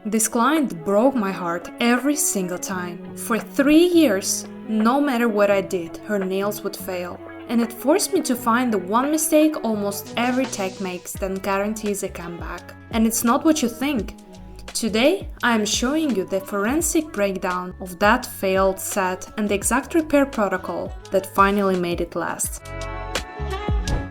This client broke my heart every single time. For 3 years, no matter what I did, her nails would fail. And it forced me to find the one mistake almost every tech makes that guarantees a comeback. And it's not what you think. Today, I am showing you the forensic breakdown of that failed set and the exact repair protocol that finally made it last.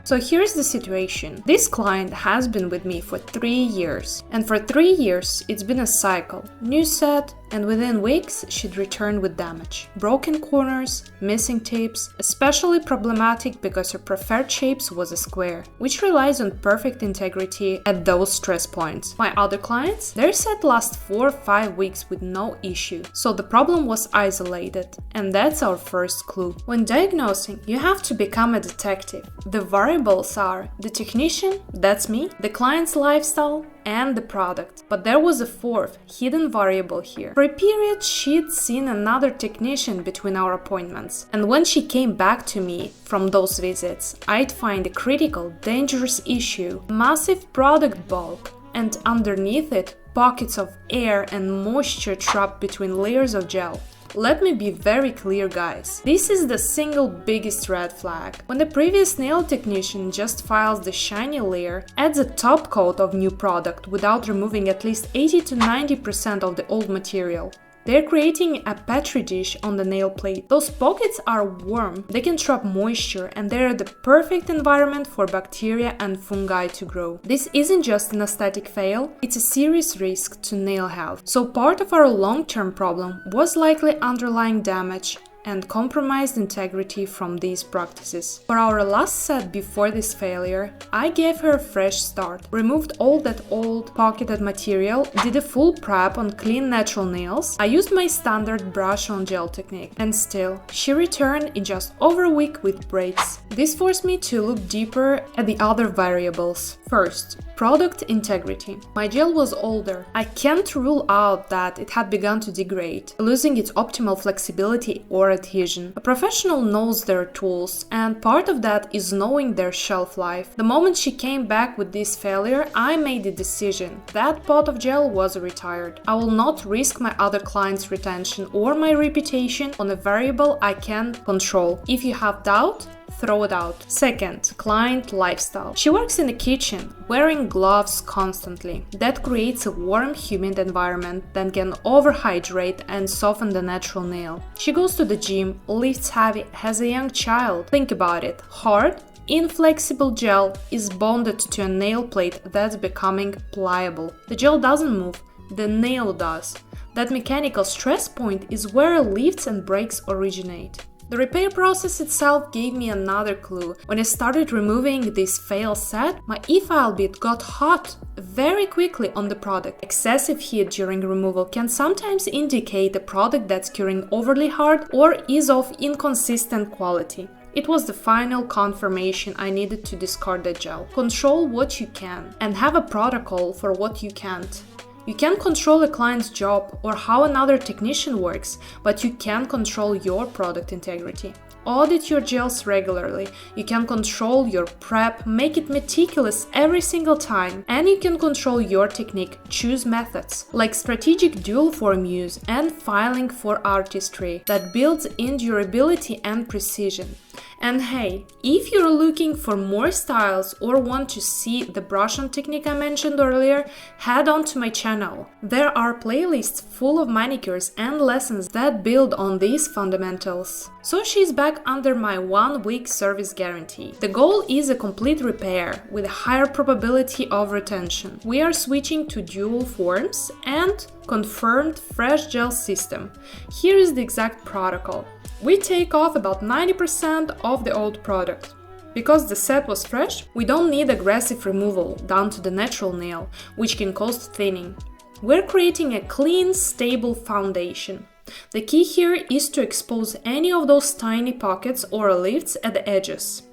So here's the situation. This client has been with me for 3 years. And for 3 years, it's been a cycle. New set, and within weeks, she'd return with damage. Broken corners, missing tips, especially problematic because her preferred shapes was a square, which relies on perfect integrity at those stress points. My other clients, their set lasts 4 or 5 weeks with no issue, so the problem was isolated, and that's our first clue. When diagnosing, you have to become a detective. The variables are the technician, that's me, the client's lifestyle, and the product. But there was a fourth, hidden variable here. For a period, she'd seen another technician between our appointments, and when she came back to me from those visits, I'd find a critical, dangerous issue, massive product bulk, and underneath it, pockets of air and moisture trapped between layers of gel. Let me be very clear, guys. This is the single biggest red flag. When the previous nail technician just files the shiny layer, adds a top coat of new product without removing at least 80 to 90% of the old material. They're creating a Petri dish on the nail plate. Those pockets are warm, they can trap moisture, and they're the perfect environment for bacteria and fungi to grow. This isn't just an aesthetic fail, it's a serious risk to nail health. So part of our long-term problem was likely underlying damage and compromised integrity from these practices. For our last set before this failure, I gave her a fresh start, removed all that old pocketed material, did a full prep on clean natural nails. I used my standard brush on gel technique, and still, she returned in just over a week with breaks. This forced me to look deeper at the other variables. First, product integrity. My gel was older. I can't rule out that it had begun to degrade, losing its optimal flexibility or adhesion. A professional knows their tools, and part of that is knowing their shelf life. The moment she came back with this failure, I made the decision. That pot of gel was retired. I will not risk my other clients' retention or my reputation on a variable I can control. If you have doubt, throw it out. Second, client lifestyle. She works in the kitchen, wearing gloves constantly. That creates a warm, humid environment that can overhydrate and soften the natural nail. She goes to the gym, lifts heavy, has a young child. Think about it. Hard, inflexible gel is bonded to a nail plate that's becoming pliable. The gel doesn't move, the nail does. That mechanical stress point is where lifts and breaks originate. The repair process itself gave me another clue. When I started removing this fail set, my e-file bit got hot very quickly on the product. Excessive heat during removal can sometimes indicate a product that's curing overly hard or is of inconsistent quality. It was the final confirmation I needed to discard the gel. Control what you can and have a protocol for what you can't. You can't control a client's job or how another technician works, but you can control your product integrity. Audit your gels regularly, you can control your prep, make it meticulous every single time, and you can control your technique, choose methods like strategic dual form use and filing for artistry that builds in durability and precision. And hey, if you're looking for more styles or want to see the brush-on technique I mentioned earlier, head on to my channel. There are playlists full of manicures and lessons that build on these fundamentals. So she's back under my 1-week service guarantee. The goal is a complete repair with a higher probability of retention. We are switching to dual forms and confirmed fresh gel system. Here is the exact protocol. We take off about 90% of the old product. Because the set was fresh, we don't need aggressive removal down to the natural nail, which can cause thinning. We're creating a clean, stable foundation. The key here is to expose any of those tiny pockets or lifts at the edges.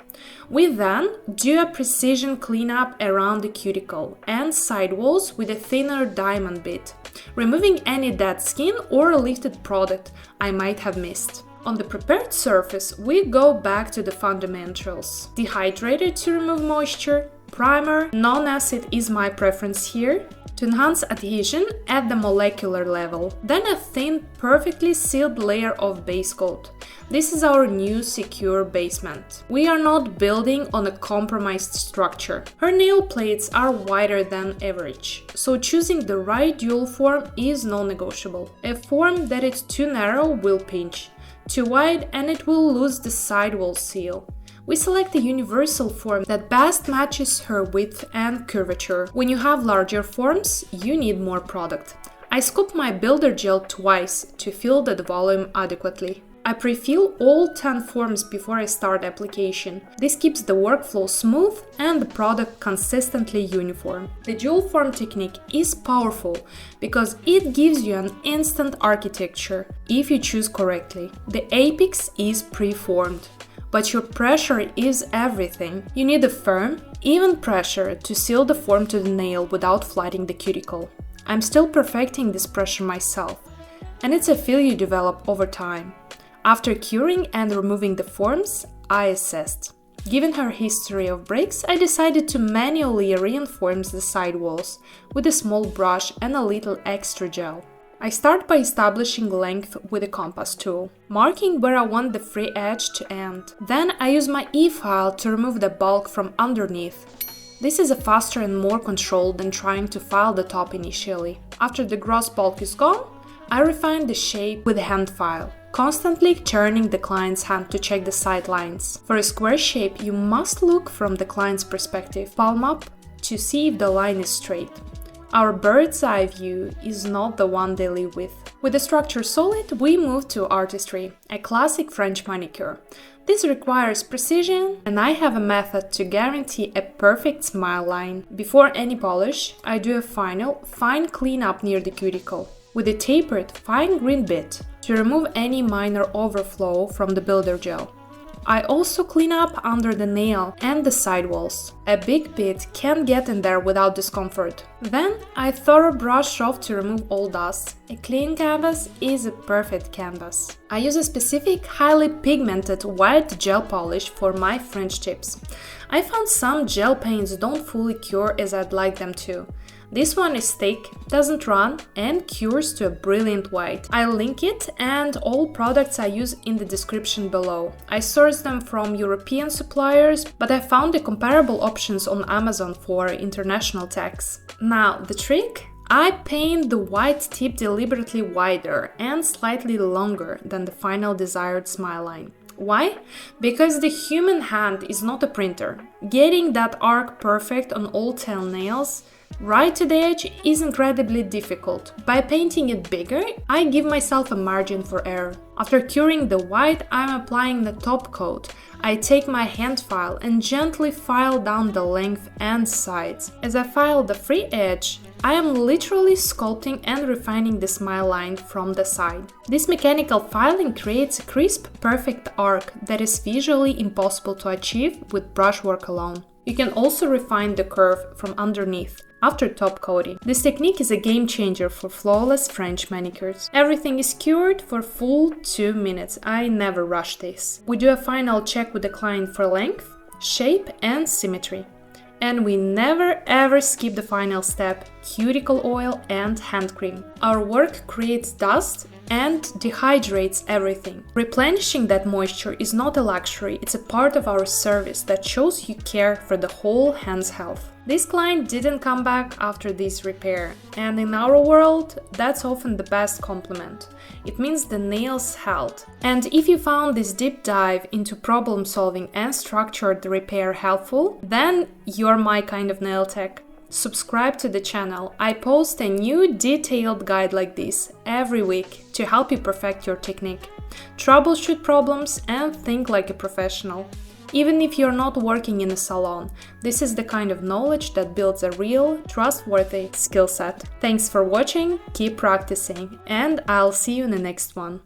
We then do a precision cleanup around the cuticle and sidewalls with a thinner diamond bit, removing any dead skin or lifted product I might have missed. On the prepared surface, we go back to the fundamentals. Dehydrated to remove moisture, Primer, non-acid is my preference here, to enhance adhesion at the molecular level. Then a thin, perfectly sealed layer of base coat. This is our new secure basement. We are not building on a compromised structure. Her nail plates are wider than average, so choosing the right dual form is non-negotiable. A form that is too narrow will pinch, too wide and it will lose the sidewall seal. We select a universal form that best matches her width and curvature. When you have larger forms, you need more product. I scoop my builder gel twice to fill that volume adequately. I pre-fill all 10 forms before I start application. This keeps the workflow smooth and the product consistently uniform. The dual form technique is powerful because it gives you an instant architecture if you choose correctly. The apex is pre-formed, but your pressure is everything. You need a firm, even pressure to seal the form to the nail without flooding the cuticle. I'm still perfecting this pressure myself, and it's a feel you develop over time. After curing and removing the forms, I assessed. Given her history of breaks, I decided to manually reinforce the sidewalls with a small brush and a little extra gel. I start by establishing length with a compass tool, marking where I want the free edge to end. Then I use my E-file to remove the bulk from underneath. This is a faster and more controlled than trying to file the top initially. After the gross bulk is gone, I refine the shape with a hand file, constantly turning the client's hand to check the side lines. For a square shape, you must look from the client's perspective, palm up, to see if the line is straight. Our bird's eye view is not the one they live with. With the structure solid, we move to artistry, a classic French manicure. This requires precision, and I have a method to guarantee a perfect smile line. Before any polish, I do a final, fine cleanup near the cuticle with a tapered, fine green bit to remove any minor overflow from the builder gel. I also clean up under the nail and the sidewalls. A big bit can't get in there without discomfort. Then I thorough brush off to remove all dust. A clean canvas is a perfect canvas. I use a specific highly pigmented white gel polish for my French tips. I found some gel paints don't fully cure as I'd like them to. This one is thick, doesn't run, and cures to a brilliant white. I'll link it and all products I use in the description below. I sourced them from European suppliers, but I found the comparable options on Amazon for international tax. Now, the trick? I paint the white tip deliberately wider and slightly longer than the final desired smile line. Why? Because the human hand is not a printer. Getting that arc perfect on all 10 nails right to the edge is incredibly difficult. By painting it bigger, I give myself a margin for error. After curing the white, I'm applying the top coat. I take my hand file and gently file down the length and sides. As I file the free edge, I am literally sculpting and refining the smile line from the side. This mechanical filing creates a crisp, perfect arc that is visually impossible to achieve with brushwork alone. You can also refine the curve from underneath after top coating. This technique is a game changer for flawless French manicures. Everything is cured for full 2 minutes. I never rush this. We do a final check with the client for length, shape and symmetry. And we never ever skip the final step, cuticle oil and hand cream. Our work creates dust and dehydrates everything. Replenishing that moisture is not a luxury, it's a part of our service that shows you care for the whole hand's health. This client didn't come back after this repair, and in our world, that's often the best compliment. It means the nails held. And if you found this deep dive into problem solving and structured repair helpful, then you're my kind of nail tech. Subscribe to the channel. I post a new detailed guide like this every week to help you perfect your technique, troubleshoot problems and think like a professional. Even if you're not working in a salon, this is the kind of knowledge that builds a real, trustworthy skill set. Thanks for watching, keep practicing, and I'll see you in the next one.